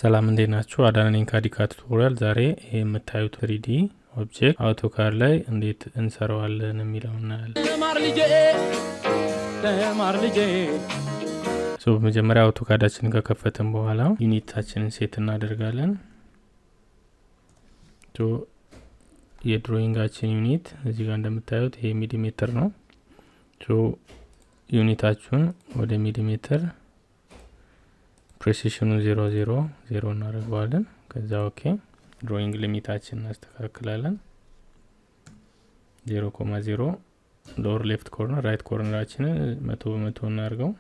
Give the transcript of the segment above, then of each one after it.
ሰላም እንዴት ናችሁ? አዳነ ነኝ ከአዲካት ቱቶሪያል። ዛሬ ይሄ የምታዩት 3D ኦብጀክት አውቶካድ ላይ እንዴት እንሰራዋለን የሚለውን እናያለን። በመጀመሪያ አውቶካዳችንን ከከፈትን በኋላ ዩኒታችንን ሴት እናደርጋለን። የድሮይንጋችን ዩኒት እዚህ ጋር እንደምታዩት ይሄ ሚሊሜትር ነው። ዩኒታችሁን ወደ ሚሊሜትር ፕሬሲሽኑ 000 እናደርገዋለን። ከዛ ኦኬ ድሮይንግ ሊሚታችንን እናስተካክላለን። 0.0 ሎወር ሌፍት ኮርነር ራይት ኮርነራችንን 100% እናድርገው።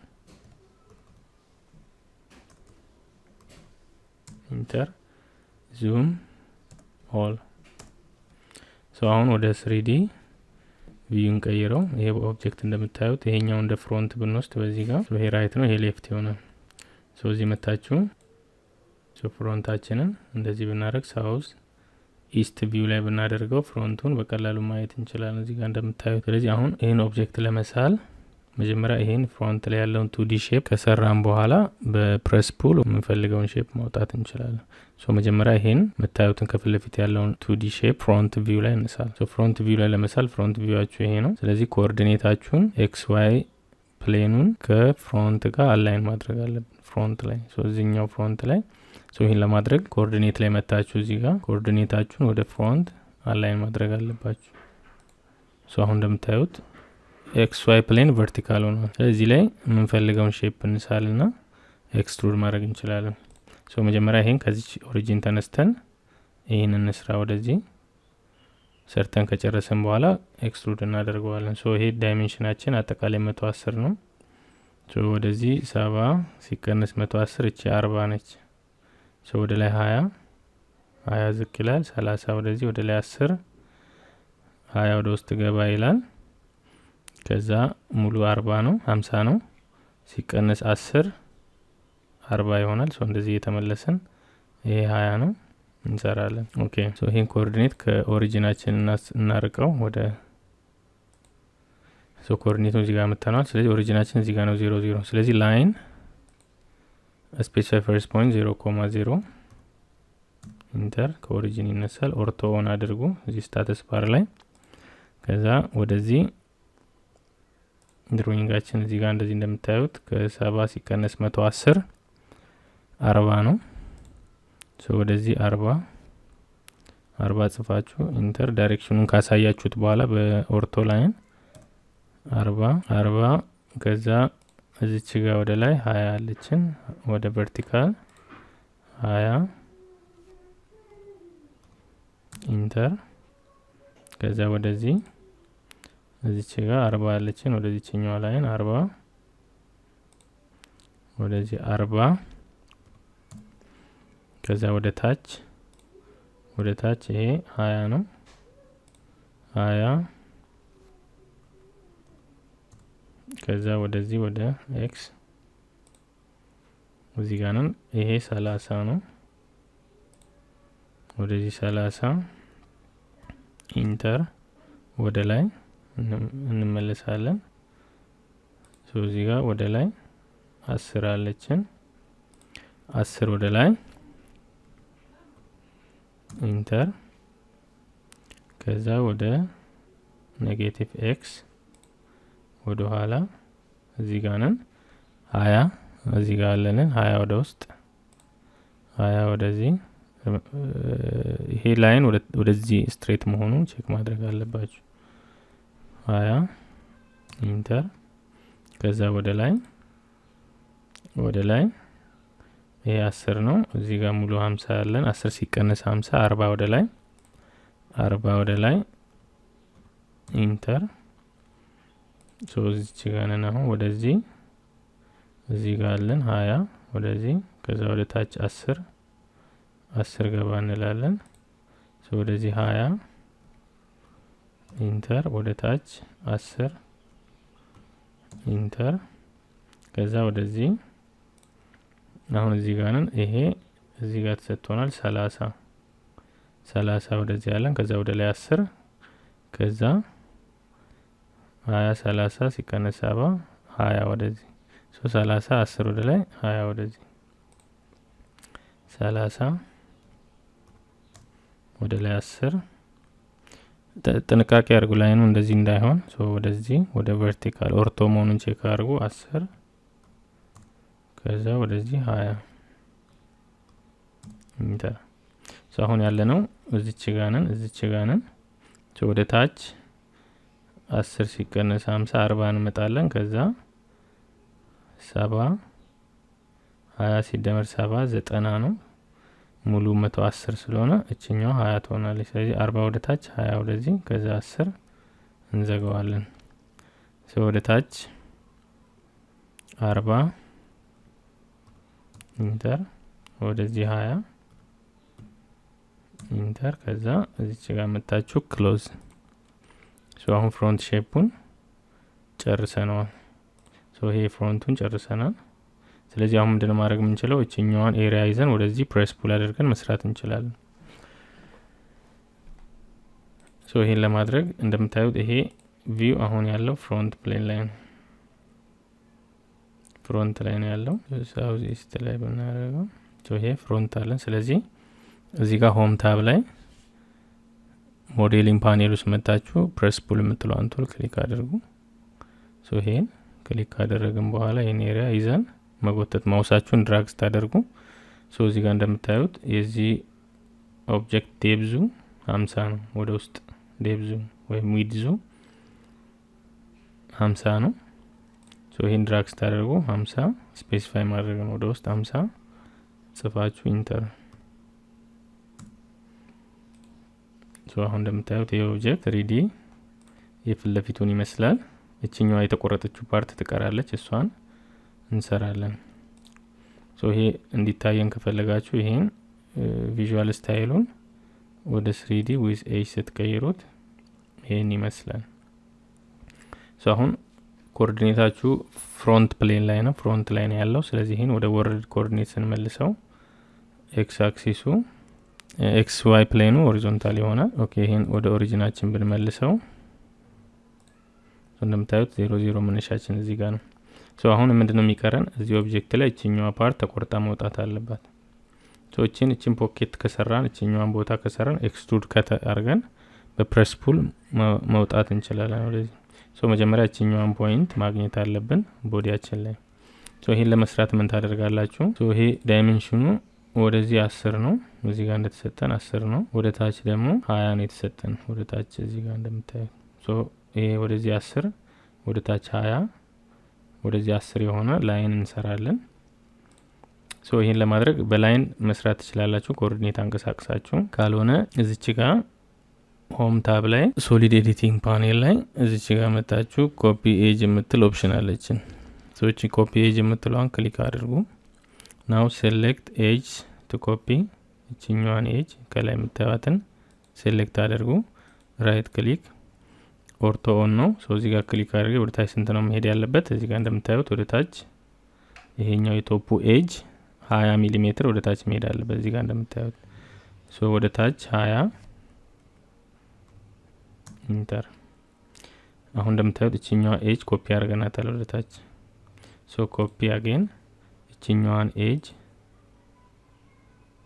ኢንተር ዙም ኦል። አሁን ወደ 3D ቪዩን ቀይረው። ይሄ ኦብጀክት እንደምታዩት ይሄኛው እንደ ፍሮንት ብንወስድ በዚህ ጋር ይሄ ራይት ነው፣ ይሄ ሌፍት ይሆናል። እዚህ መታችሁ ፍሮንታችንን እንደዚህ ብናደርግ ሳውዝ ኢስት ቪው ላይ ብናደርገው ፍሮንቱን በቀላሉ ማየት እንችላለን እዚህ ጋር እንደምታዩት። ስለዚህ አሁን ይሄን ኦብጀክት ለመሳል መጀመሪያ ይሄን ፍሮንት ላይ ያለውን 2D ሼፕ ከሰራን በኋላ በፕሬስ ፑል የምንፈልገውን ሼፕ ማውጣት እንችላለን። መጀመሪያ ይሄን መታዩትን ከፊት ለፊት ያለውን 2D ሼፕ ፍሮንት ቪው ላይ እንሳል። ፍሮንት ቪው ላይ ለመሳል ፍሮንት ቪዋችሁ ይሄ ነው። ስለዚህ ኮኦርዲኔታችሁን ኤክስ ዋይ ፕሌኑን ከፍሮንት ጋር አላይን ማድረግ አለብን። ፍሮንት ላይ እዚህኛው ፍሮንት ላይ ይሄን ለማድረግ ኮኦርዲኔት ላይ መታችሁ እዚህ ጋር ኮኦርዲኔታችሁን ወደ ፍሮንት አላይን ማድረግ አለባችሁ። አሁን እንደምታዩት ኤክስ ዋይ ፕሌን ቨርቲካል ሆኗል። ስለዚህ ላይ የምንፈልገውን ሼፕ እንሳልና ኤክስትሩድ ማድረግ እንችላለን። መጀመሪያ ይሄን ከዚህ ኦሪጂን ተነስተን ይሄን እንስራ። ወደዚህ ሰርተን ከጨረሰን በኋላ ኤክስትሩድ እናደርገዋለን። ይሄ ዳይሜንሽናችን አጠቃላይ 110 ነው። ወደዚህ 70 ሲቀነስ 110 እቺ 40 ነች። ወደ ላይ 20 ዝቅ ይላል። 30 ወደዚህ ወደ ላይ 10 20 ወደ ውስጥ ገባ ይላል። ከዛ ሙሉ 40 ነው 50 ነው ሲቀነስ 10 40 ይሆናል። እንደዚህ እየተመለሰን ይሄ 20 ነው እንሰራለን። ኦኬ ይሄን ኮኦርዲኔት ከኦሪጂናችን እናርቀው ወደ ኮኦርዲኔቱን እዚህ ጋር መተናል። ስለዚህ ኦሪጂናችን እዚህ ጋር ነው 00። ስለዚህ ላይን ስፔሲፋይ ፈርስት ፖይንት 0.0 ኢንተር ከኦሪጂን ይነሳል። ኦርቶ ኦን አድርጉ እዚህ ስታተስ ባር ላይ። ከዛ ወደዚህ ድሮይንጋችን እዚህ ጋር እንደዚህ እንደምታዩት ከ70 ሲቀነስ 110 40 ነው። ወደዚህ 40 ጽፋችሁ ኢንተር ዳይሬክሽኑን ካሳያችሁት በኋላ በኦርቶ ላይን 40 ከዛ እዚች ጋር ወደ ላይ 20 አለችን ወደ ቨርቲካል 20 ኢንተር ከዛ ወደዚህ እዚች ጋር 40 አለችን ወደዚህኛው ላይን 40 ወደዚህ 40 ከዛ ወደ ታች ይሄ 20 ነው 20 ከዛ ወደዚህ ወደ ኤክስ እዚህ ጋር ነን። ይሄ 30 ነው ወደዚህ 30 ኢንተር ወደ ላይ እንመለሳለን። እዚህ ጋር ወደ ላይ 10 አለችን 10 ወደ ላይ ኢንተር ከዛ ወደ ኔጌቲቭ ኤክስ ወደ ኋላ እዚህ ጋር ነን 20 እዚህ ጋር አለንን 20 ወደ ውስጥ 20 ወደዚህ ይሄ ላይን ወደዚህ ስትሬት መሆኑን ቼክ ማድረግ አለባችሁ። 20 ኢንተር ከዛ ወደ ላይ ይሄ 10 ነው እዚህ ጋር ሙሉ 50 አለን 10 ሲቀነስ 50 40 ወደ ላይ 40 ወደ ላይ ኢንተር እዚህ ጋር ነን። አሁን ወደዚህ እዚህ ጋር አለን 20 ወደዚህ ከዛ ወደ ታች 10 ገባ እንላለን። ወደዚህ 20 ኢንተር ወደ ታች 10 ኢንተር ከዛ ወደዚህ አሁን እዚህ ጋር ነን። ይሄ እዚህ ጋር ተሰጥቶናል 30 ወደዚህ አለን ከዛ ወደ ላይ 10 ከዛ 20 30 ሲቀነስ 70 20 ወደዚህ 30 10 ወደ ላይ 20 ወደዚህ 30 ወደ ላይ 10 ጥንቃቄ አድርጉ ላይኑ እንደዚህ እንዳይሆን ወደዚህ ወደ ቨርቲካል ኦርቶ መሆኑን ቼክ አድርጉ 10 ከዛ ወደዚህ 20 ኢንተር አሁን ያለነው እዚች ጋር ነን ወደ ታች 10 ሲቀነስ 50 40 እንመጣለን ከዛ 70 20 ሲደመር 70 90 ነው ሙሉ 110 ስለሆነ እቺኛው 20 ትሆናለች ስለዚህ 40 ወደ ታች 20 ወደዚህ ከዛ 10 እንዘጋዋለን ወደ ታች 40 ኢንተር ወደዚህ 20 ኢንተር ከዛ እዚች ጋር መጣችሁ ክሎዝ አሁን ፍሮንት ሼፑን ጨርሰናል ይሄ ፍሮንቱን ጨርሰናል ስለዚህ አሁን ምንድነው ማድረግ የምንችለው እቺኛዋን ኤሪያ ይዘን ወደዚህ ፕሬስ ፑል አድርገን መስራት እንችላለን ይሄን ለማድረግ እንደምታዩት ይሄ ቪው አሁን ያለው ፍሮንት ፕሌን ላይ ነው ፍሮንት ላይ ነው ያለው ሳውዝ ኢስት ላይ ብናደርገው ይሄ ፍሮንት አለን ስለዚህ እዚህ ጋር ሆም ታብ ላይ ሞዴሊንግ ፓኔል ውስጥ መጣችሁ ፕሬስ ፑል የምትለዋን ቱል ክሊክ አድርጉ ይሄን ክሊክ ካደረግን በኋላ ይሄን ኤሪያ ይዘን መጎተት ማውሳችሁን ድራግ ስታደርጉ እዚህ ጋር እንደምታዩት የዚህ ኦብጀክት ዴፕዙ 50 ነው ወደ ውስጥ ዴፕዙ ወይም ዊድዙ 50 ነው ይሄን ድራግ ስታደርጉ 50 ስፔሲፋይ ማድረግ ነው ወደ ውስጥ 50 ጽፋችሁ ኢንተር አሁን እንደምታዩት ይሄ ኦብጀክት 3D የፊት ለፊቱን ይመስላል እቺኛዋ የተቆረጠችው ፓርት ትቀራለች እሷን እንሰራለን ይሄ እንዲታየን ከፈለጋችሁ ይሄን ቪዥዋል ስታይሉን ወደ 3D with edge ስትቀይሩት ይሄን ይመስላል አሁን ኮኦርዲኔታችሁ ፍሮንት ፕሌን ላይ ነው ያለው ስለዚህ ይሄን ወደ ወርድ ኮኦርዲኔት ስንመልሰው ኤክስ አክሲሱ ኤክስ ዋይ ፕሌኑ ሆሪዞንታል ይሆናል ኦኬ ይሄን ወደ ኦሪጂናችን ብንመልሰው እንደምታዩት 00 መነሻችን እዚህ ጋር ነው አሁን ምንድነው የሚቀረን እዚህ ኦብጀክት ላይ እቺኛዋ ፓርት ተቆርጣ መውጣት አለባት እቺን ፖኬት ከሰራን እቺኛዋን ቦታ ከሰራን ኤክስትሩድ ከት አድርገን በፕሬስ ፑል መውጣት እንችላለን ወደዚህ መጀመሪያ እቺኛዋን ፖይንት ማግኘት አለብን ቦዲያችን ላይ ይሄን ለመስራት ምን ታደርጋላችሁ ይሄ ዳይሜንሽኑ ወደዚህ 10 ነው እዚህ ጋር እንደተሰጠን 10 ነው ወደ ታች ደግሞ 20 ነው የተሰጠን ወደ ታች እዚህ ጋር እንደምታዩት ይሄ ወደዚህ 10 ወደ ታች 20 ወደዚህ 10 የሆነ ላይን እንሰራለን ይሄን ለማድረግ በላይን መስራት ትችላላችሁ ኮኦርዲኔት አንቀሳቅሳችሁ ካልሆነ እዚች ጋር ሆም ታብ ላይ ሶሊድ ኤዲቲንግ ፓኔል ላይ እዚች ጋር መጣችሁ ኮፒ ኤጅ የምትል ኦፕሽን አለችን እቺ ኮፒ ኤጅ የምትለዋን ክሊክ አድርጉ now select edge to copy እቺኛዋን ኤጅ ከላይ የምታዩትን ሴሌክት አድርጉ ራይት ክሊክ ኦርቶ ኦን ነው እዚህ ጋር ክሊክ አድርጌ ወደ ታች ስንት ነው መሄድ ያለበት እዚህ ጋር እንደምታዩት ወደ ታች ይሄኛው የቶፑ ኤጅ 20 ሚሊ ሜትር ወደ ታች መሄድ አለበት እዚህ ጋር እንደምታዩት ወደ ታች 20 ኢንተር አሁን እንደምታዩት እቺኛዋ ኤጅ ኮፒ አድርገናታል ወደ ታች ኮፒ አገን እቺኛዋን ኤጅ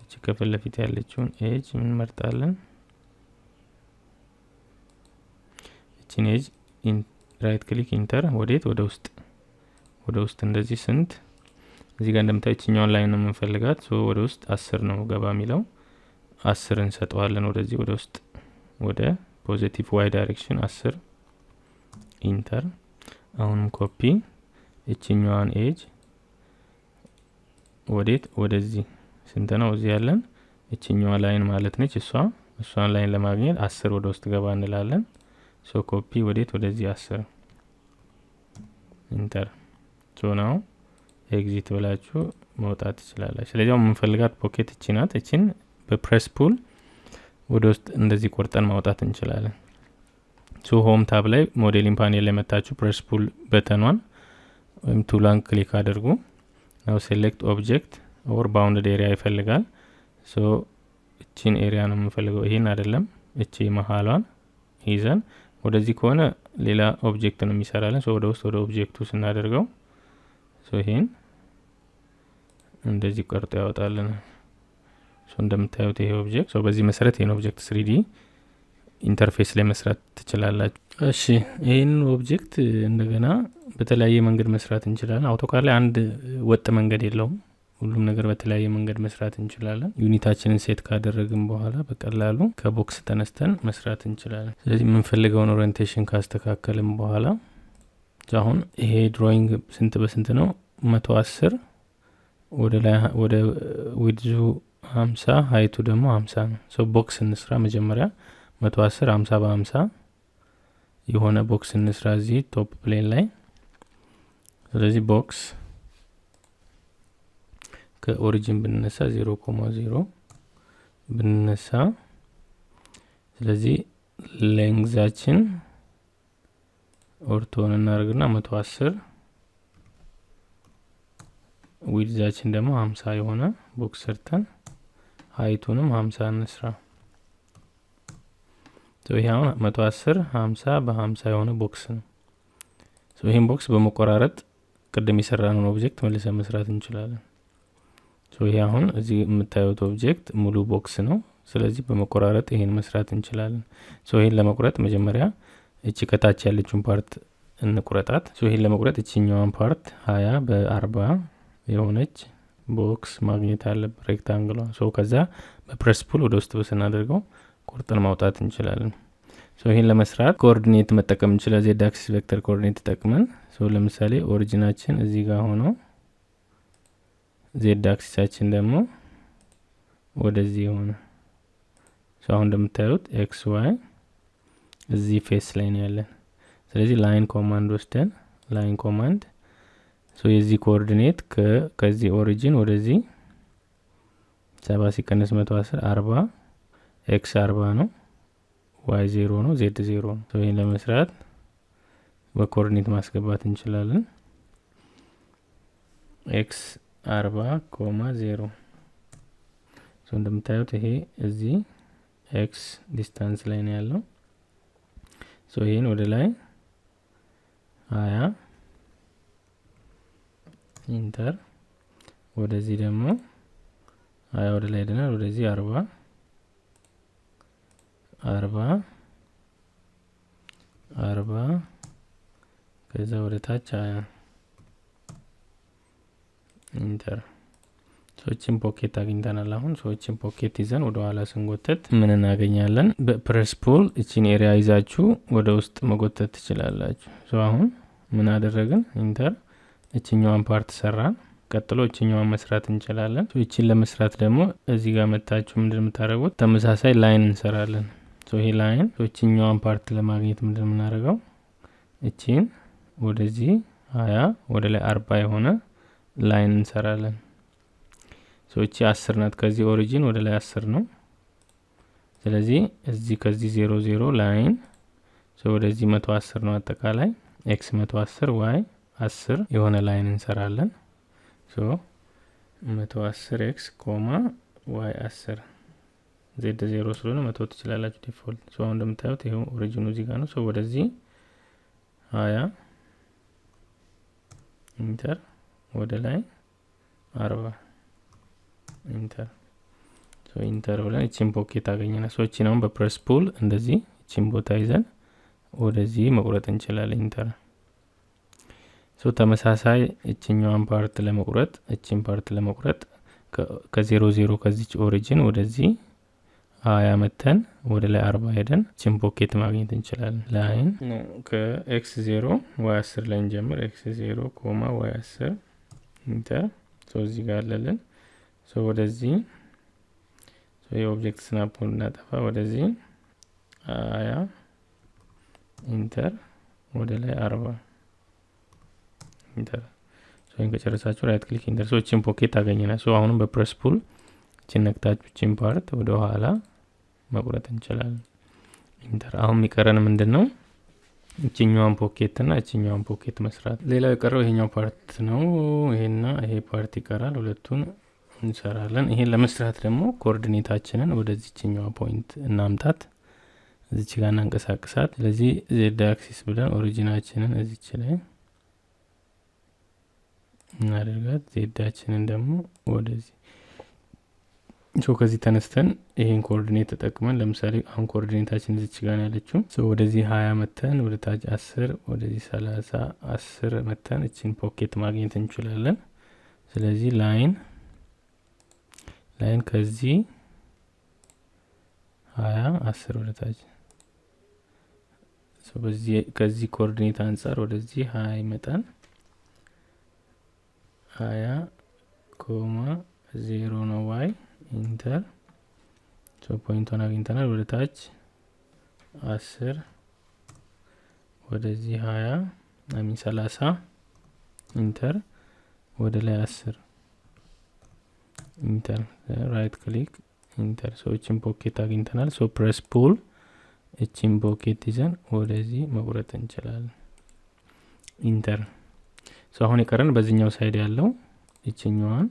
እቺ ከፊት ለፊት ያለችውን ኤጅ ምን መርጣለን እቺን ኤጅ ራይት ክሊክ ኢንተር ወዴት ወደ ውስጥ እንደዚህ ስንት እዚህ ጋር እንደምታዩት እቺኛዋን ላይን ነው የምንፈልጋት ወደ ውስጥ 10 ነው ገባ የሚለው 10 እንሰጠዋለን ወደዚህ ወደ ውስጥ ወደ ፖዚቲቭ ዋይ ዳይሬክሽን 10 ኢንተር አሁንም ኮፒ እቺኛዋን ኤጅ ወዴት ወደዚህ ስንት ነው እዚህ ያለን እቺኛዋ ላይን ማለት ነች እሷን ላይን ለማግኘት 10 ወደ ውስጥ ገባ እንላለን ኮፒ ወዴት ወደዚህ 10 ኢንተር ነው ኤግዚት ብላችሁ መውጣት ትችላላችሁ ስለዚህ የምንፈልጋት ፖኬት እቺ ናት እቺን በፕሬስ ፑል ወደ ውስጥ እንደዚህ ቆርጠን ማውጣት እንችላለን ሆም ታብ ላይ ሞዴሊንግ ፓኔል ላይ መጣችሁ ፕሬስ ፑል በተኗን ወይም ቱላን ክሊክ አድርጉ now select object or bounded area ይፈልጋል እቺን ኤሪያ ነው የምንፈልገው ይሄን አይደለም እቺ መሃሏን ይዘን ወደዚህ ከሆነ ሌላ ኦብጀክት ነው የሚሰራልን ወደ ውስጥ ወደ ኦብጀክቱ ስናደርገው ይሄን እንደዚህ ቀርጦ ያወጣልን እንደምታዩት ይሄ ኦብጀክት በዚህ መሰረት ይሄን ኦብጀክት 3D ኢንተርፌስ ላይ መስራት ትችላላችሁ። እሺ ይሄን ኦብጀክት እንደገና በተለያየ መንገድ መስራት እንችላለን። አውቶካድ ላይ አንድ ወጥ መንገድ የለውም። ሁሉም ነገር በተለያየ መንገድ መስራት እንችላለን። ዩኒታችንን ሴት ካደረግን በኋላ በቀላሉ ከቦክስ ተነስተን መስራት እንችላለን። ስለዚህ የምንፈልገውን ኦሪየንቴሽን ካስተካከልን በኋላ አሁን ይሄ ድሮይንግ ስንት በስንት ነው? 110 ወደ ላይ ወደ ዊድዙ 50 ሃይቱ ደግሞ 50 ነው። ቦክስ እንስራ። መጀመሪያ 110 50 በ50 የሆነ ቦክስ እንስራ እዚህ ቶፕ ፕሌን ላይ። ስለዚህ ቦክስ ከኦሪጂን ብንነሳ 0.0 ብንነሳ፣ ስለዚህ ሌንግዛችን ኦርቶን እናደርግና 110 ዊድዛችን ደግሞ 50 የሆነ ቦክስ ሰርተን ሃይቱንም 50 እንስራ። ይሄው 110 50 በ50 የሆነ ቦክስ ነው። ይሄን ቦክስ በመቆራረጥ ቅድም የሰራነውን ኦብጀክት መልሰን መስራት እንችላለን። ይሄ አሁን እዚህ የምታዩት ኦብጀክት ሙሉ ቦክስ ነው። ስለዚህ በመቆራረጥ ይሄን መስራት እንችላለን። ይሄን ለመቁረጥ መጀመሪያ እቺ ከታች ያለችውን ፓርት እንቁረጣት። ይሄን ለመቁረጥ እቺኛዋን ፓርት 20 በ40 የሆነች ቦክስ ማግኘት አለብን፣ ሬክታንግሏ። ከዛ በፕሬስ ፑል ወደ ውስጥ ብስናደርገው ቁርጥን ማውጣት እንችላለን። ይሄን ለመስራት ኮኦርዲኔት መጠቀም እንችላለን። ዜድ አክሲስ ቬክተር ኮኦርዲኔት ተጠቅመን ለምሳሌ ኦሪጂናችን እዚህ ጋር ሆኖ ዜድ አክሲሳችን ደግሞ ወደዚህ ሆነ። አሁን እንደምታዩት ኤክስ ዋይ እዚህ ፌስ ላይ ነው ያለን። ስለዚህ ላይን ኮማንድ ወስደን ላይን ኮማንድ የዚህ ኮኦርዲኔት ከዚህ ኦሪጂን ወደዚህ 70 ሲቀነስ 110 40 ኤክስ 40 ነው፣ ዋይ 0 ነው፣ ዜድ 0 ነው። ይሄን ለመስራት በኮኦርዲኔት ማስገባት እንችላለን። ኤክስ 40,0 እንደምታዩት ይሄ እዚህ ኤክስ ዲስታንስ ላይ ነው ያለው። ይሄን ወደ ላይ 20 ኢንተር፣ ወደዚህ ደግሞ 20 ወደ ላይ ደናል፣ ወደዚህ 40 ከዛ ወደ ታች 20 ኢንተር። ሶችን ፖኬት አግኝተናል። አሁን ሶችን ፖኬት ይዘን ወደ ኋላ ስንጎተት ምን እናገኛለን? በፕሬስ ፑል እቺን ኤሪያ ይዛችሁ ወደ ውስጥ መጎተት ትችላላችሁ። አሁን ምን አደረግን? ኢንተር። እቺኛዋን ፓርት ሰራን። ቀጥሎ እቺኛዋን መስራት እንችላለን። እቺን ለመስራት ደግሞ እዚህ ጋር መታችሁ ምንድነው የምታደርጉት? ተመሳሳይ ላይን እንሰራለን። ይሄ ላይን እቺኛዋን ፓርት ለማግኘት ምንድነው የምናደርገው? እቺን ወደዚህ 20 ወደ ላይ 40 የሆነ ላይን እንሰራለን። እቺ 10 ናት። ከዚህ ኦሪጂን ወደ ላይ 10 ነው። ስለዚህ እዚህ ከዚህ 00 ላይን ወደዚህ 110 ነው። አጠቃላይ ኤክስ 110 ዋይ 10 የሆነ ላይን እንሰራለን። 110 ኤክስ ኮማ ዋይ 10 ዜድ 0 ስለሆነ 100 ትችላላችሁ ዲፎልት። አሁን እንደምታዩት ይሄው ኦሪጂኑ እዚህ ጋር ነው። ወደዚህ 20 ኢንተር፣ ወደ ላይ 40 ኢንተር። ኢንተር ብለን እቺን ፖኬት አገኘና እቺን አሁን በፕሬስ ፑል እንደዚህ እቺን ቦታ ይዘን ወደዚህ መቁረጥ እንችላለን። ኢንተር። ተመሳሳይ እቺኛዋን ፓርት ለመቁረጥ እቺን ፓርት ለመቁረጥ ከ00 ከዚች ኦሪጂን ወደዚህ 20 መተን ወደ ላይ 40 ሄደን እቺን ፖኬት ማግኘት እንችላለን። ላይን ከኤክስ 0 ዋይ 10 ላይ እንጀምር። ኤክስ 0 ኮማ ዋይ 10 ኢንተር። እዚህ ጋር አለልን። ወደዚህ የኦብጀክት ስናፑን እናጠፋ። ወደዚህ 20 ኢንተር፣ ወደ ላይ 40 ኢንተር። ይሄን ከጨረሳችሁ ራይት ክሊክ ኢንተር። እቺን ፖኬት አገኘና አሁንም በፕሬስ ፑል እቺን ነክታችሁ እቺን ፓርት ወደ ኋላ መቁረጥ እንችላለን። ኢንተር። አሁን የሚቀረን ምንድነው? እቺኛዋን ፖኬት እና እቺኛዋን ፖኬት መስራት። ሌላው የቀረው ይሄኛው ፓርት ነው። ይሄና ይሄ ፓርት ይቀራል። ሁለቱን እንሰራለን። ይሄን ለመስራት ደግሞ ኮኦርዲኔታችንን ወደዚህኛው ፖይንት እናምጣት። እዚች ጋር እናንቀሳቅሳት። ስለዚህ ዜድ አክሲስ ብለን ኦሪጂናችንን እዚች ላይ እናደርጋት። ዜዳችንን ደግሞ ወደዚህ ሶ ከዚህ ተነስተን ይሄን ኮኦርዲኔት ተጠቅመን ለምሳሌ አሁን ኮኦርዲኔታችን እዚህ ጋር ነው ያለችው ሶ ወደዚህ 20 መተን ወደ ታች 10 ወደዚህ 30 10 መተን እቺን ፖኬት ማግኘት እንችላለን ስለዚህ ላይን ከዚህ 20 10 ወደ ታች ሶ በዚህ ከዚህ ኮኦርዲኔት አንፃር ወደዚህ 20 ይመጣል 20 ነው y ኢንተር ሶ ፖይንቱን አግኝተናል ወደ ታች 10 ወደዚህ 20 30 ኢንተር ወደ ላይ 10 ኢንተር ራይት ክሊክ ኢንተር ሶ እቺን ፖኬት አግኝተናል ሶ ፕሬስ ፑል እቺን ፖኬት ይዘን ወደዚህ መቁረጥ እንችላለን ኢንተር ሶ አሁን የቀረን በዚህኛው ሳይድ ያለው እቺኛዋን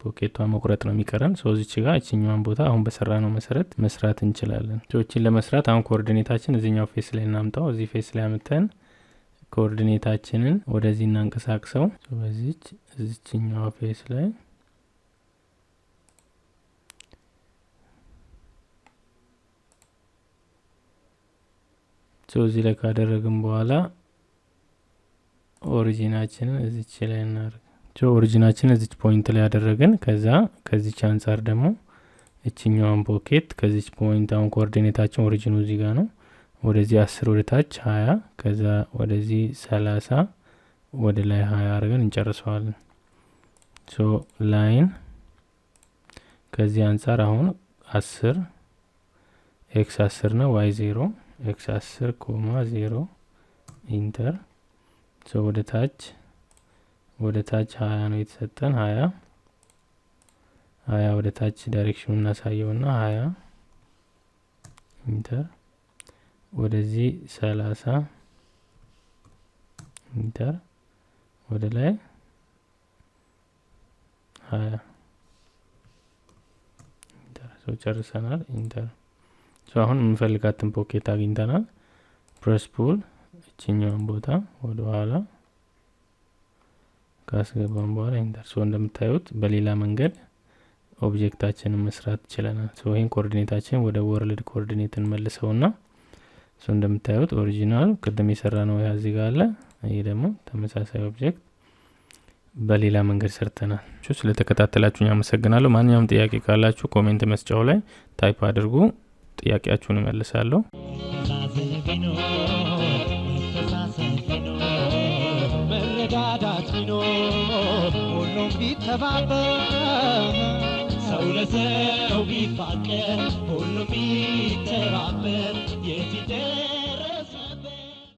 ፖኬቷ መቁረጥ ነው የሚቀረን ሶ እዚች ጋር እቺኛዋን ቦታ አሁን በሰራነው መሰረት መስራት እንችላለን ሶ እቺን ለመስራት አሁን ኮኦርዲኔታችን እዚህኛው ፌስ ላይ እናምጣው እዚህ ፌስ ላይ አምጥተን ኮኦርዲኔታችንን ወደዚህ እናንቀሳቅሰው ሶ እዚችኛው ፌስ ላይ ሶ እዚህ ላይ ካደረግን በኋላ ኦሪጂናችንን እዚች ላይ እናደርግ ሶ ኦሪጂናችንን እዚች ፖይንት ላይ ያደረግን ከዛ ከዚች አንፃር ደግሞ እቺኛውን ፖኬት ከዚች ፖይንት አሁን ኮኦርዲኔታችን ኦሪጂኑ እዚህ ጋር ነው ወደዚህ 10 ወደ ታች 20 ከዛ ወደዚህ 30 ወደ ላይ 20 አድርገን እንጨርሰዋለን ሶ ላይን ከዚህ አንፃር አሁን 10 x 10 ነው y 0 x 10 0 ኢንተር ሶ ወደ ታች 20 ነው የተሰጠን 20 ወደ ታች ዳይሬክሽኑን እናሳየውና 20 ኢንተር ወደዚህ 30 ኢንተር ወደ ላይ 20 ኢንተር ሶ ጨርሰናል ኢንተር ሶ አሁን የምንፈልጋትን ፖኬት አግኝተናል ፕሬስ ፑል እቺኛውን ቦታ ወደ ኋላ ካስገባን በኋላ ኢንተር ሶ እንደምታዩት በሌላ መንገድ ኦብጀክታችንን መስራት ይችላልናል ሶ ይሄን ኮኦርዲኔታችን ወደ ወርልድ ኮኦርዲኔት እንመልሰውና ሶ እንደምታዩት ኦሪጂናል ቅድም የሰራነው እዚህ ጋር አለ ይሄ ደግሞ ተመሳሳይ ኦብጀክት በሌላ መንገድ ሰርተናል ስለተከታተላችሁኝ አመሰግናለሁ ማንኛውም ጥያቄ ካላችሁ ኮሜንት መስጫው ላይ ታይፕ አድርጉ ጥያቄያችሁን እመልሳለሁ መረዳዳት ቢኖር ሁሉም ቢተባበር ሰው ለሰው ቢፋቀር ሁሉም